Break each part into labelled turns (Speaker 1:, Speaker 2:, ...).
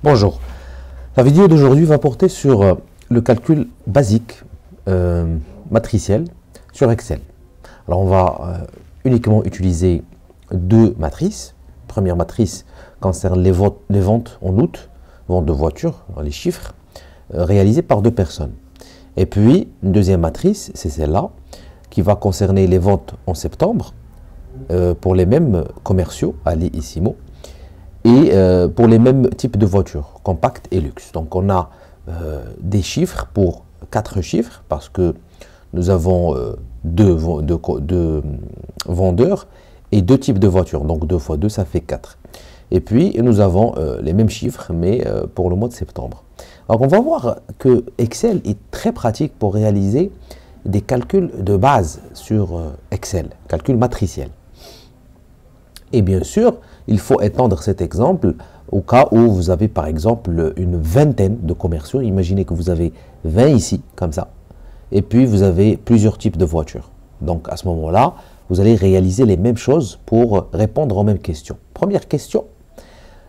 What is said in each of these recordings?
Speaker 1: Bonjour, la vidéo d'aujourd'hui va porter sur le calcul basique matriciel sur Excel. Alors on va uniquement utiliser deux matrices. La première matrice concerne les ventes en août, vente de voitures, les chiffres, réalisés par deux personnes. Et puis une deuxième matrice, c'est celle-là, qui va concerner les ventes en septembre pour les mêmes commerciaux, Ali et Simo, et pour les mêmes types de voitures, compact et luxe. Donc on a des chiffres pour 4 chiffres, parce que nous avons deux vendeurs et deux types de voitures. Donc 2 fois 2, ça fait 4. Et puis nous avons les mêmes chiffres, mais pour le mois de septembre. Alors on va voir que Excel est très pratique pour réaliser des calculs de base sur Excel, calcul matriciel. Et bien sûr, il faut étendre cet exemple au cas où vous avez par exemple une vingtaine de commerciaux. Imaginez que vous avez 20 ici, comme ça, et puis vous avez plusieurs types de voitures. Donc à ce moment-là, vous allez réaliser les mêmes choses pour répondre aux mêmes questions. Première question,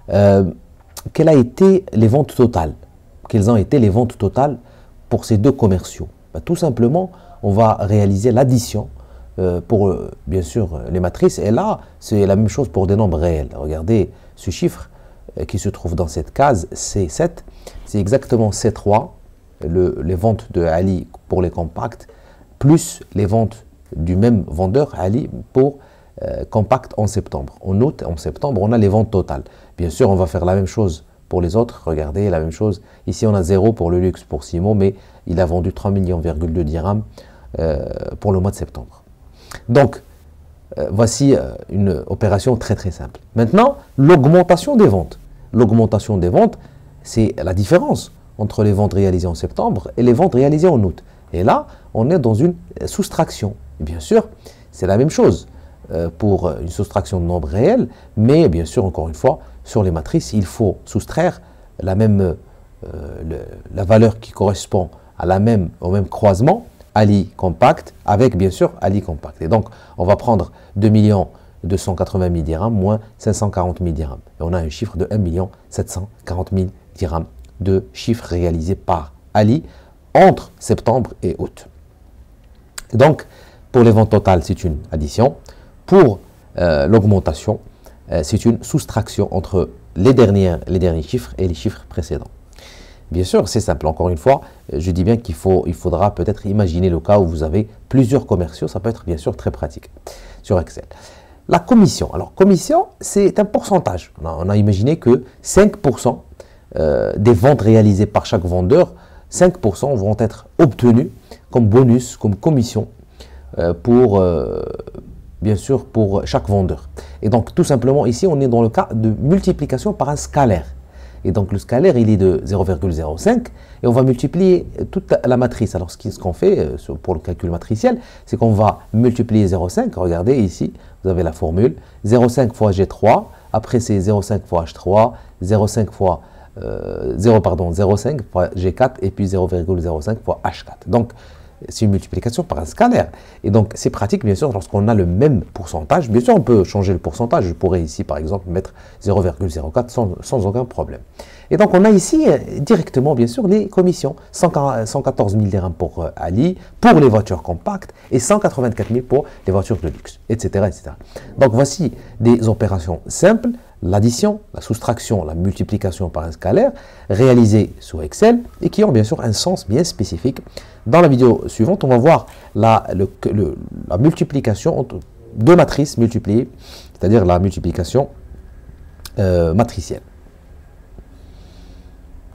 Speaker 1: quelles ont été les ventes totales? Quelles ont été les ventes totales pour ces deux commerciaux? Tout simplement, on va réaliser l'addition pour bien sûr les matrices, et là c'est la même chose pour des nombres réels. Regardez ce chiffre qui se trouve dans cette case, C7, c'est exactement C3, les ventes de Ali pour les compacts, plus les ventes du même vendeur Ali pour compact en septembre. En août, en septembre, on a les ventes totales. Bien sûr, on va faire la même chose pour les autres. Regardez la même chose, ici on a 0 pour le luxe pour Simo, mais il a vendu 3,2 millions dirhams pour le mois de septembre. Donc, voici une opération très très simple. Maintenant, l'augmentation des ventes. L'augmentation des ventes, c'est la différence entre les ventes réalisées en septembre et les ventes réalisées en août. Et là, on est dans une soustraction. Et bien sûr, c'est la même chose pour une soustraction de nombres réels, mais bien sûr, encore une fois, sur les matrices, il faut soustraire la valeur qui correspond à au même croisement, Ali compact, avec bien sûr Ali compact. Et donc, on va prendre 2 280 000 dirhams moins 540 000 dirhams. Et on a un chiffre de 1 740 000 dirhams de chiffres réalisés par Ali entre septembre et août. Donc, pour les ventes totales, c'est une addition. Pour l'augmentation, c'est une soustraction entre les derniers chiffres et les chiffres précédents. Bien sûr, c'est simple. Encore une fois, je dis bien il faudra peut-être imaginer le cas où vous avez plusieurs commerciaux. Ça peut être bien sûr très pratique sur Excel. La commission. Alors, commission, c'est un pourcentage. On a imaginé que 5% des ventes réalisées par chaque vendeur, 5% vont être obtenus comme bonus, comme commission bien sûr, pour chaque vendeur. Et donc, tout simplement, ici, on est dans le cas de multiplication par un scalaire. Et donc, le scalaire, il est de 0,05 et on va multiplier toute la matrice. Alors, ce qu'on fait pour le calcul matriciel, c'est qu'on va multiplier 0,5. Regardez ici, vous avez la formule. 0,5 fois G3, après c'est 0,5 fois H3, 0,5 fois 0,5 fois G4 et puis 0,05 fois H4. Donc, c'est une multiplication par un scalaire. Et donc, c'est pratique, bien sûr, lorsqu'on a le même pourcentage. Bien sûr, on peut changer le pourcentage. Je pourrais ici, par exemple, mettre 0,04 sans aucun problème. Et donc, on a ici directement, bien sûr, les commissions. 114 000 dirhams pour Ali, pour les voitures compactes, et 184 000 pour les voitures de luxe, etc., etc. Donc, voici des opérations simples. L'addition, la soustraction, la multiplication par un scalaire, réalisées sous Excel et qui ont bien sûr un sens bien spécifique. Dans la vidéo suivante, on va voir la multiplication entre deux matrices multipliées, c'est-à-dire la multiplication matricielle.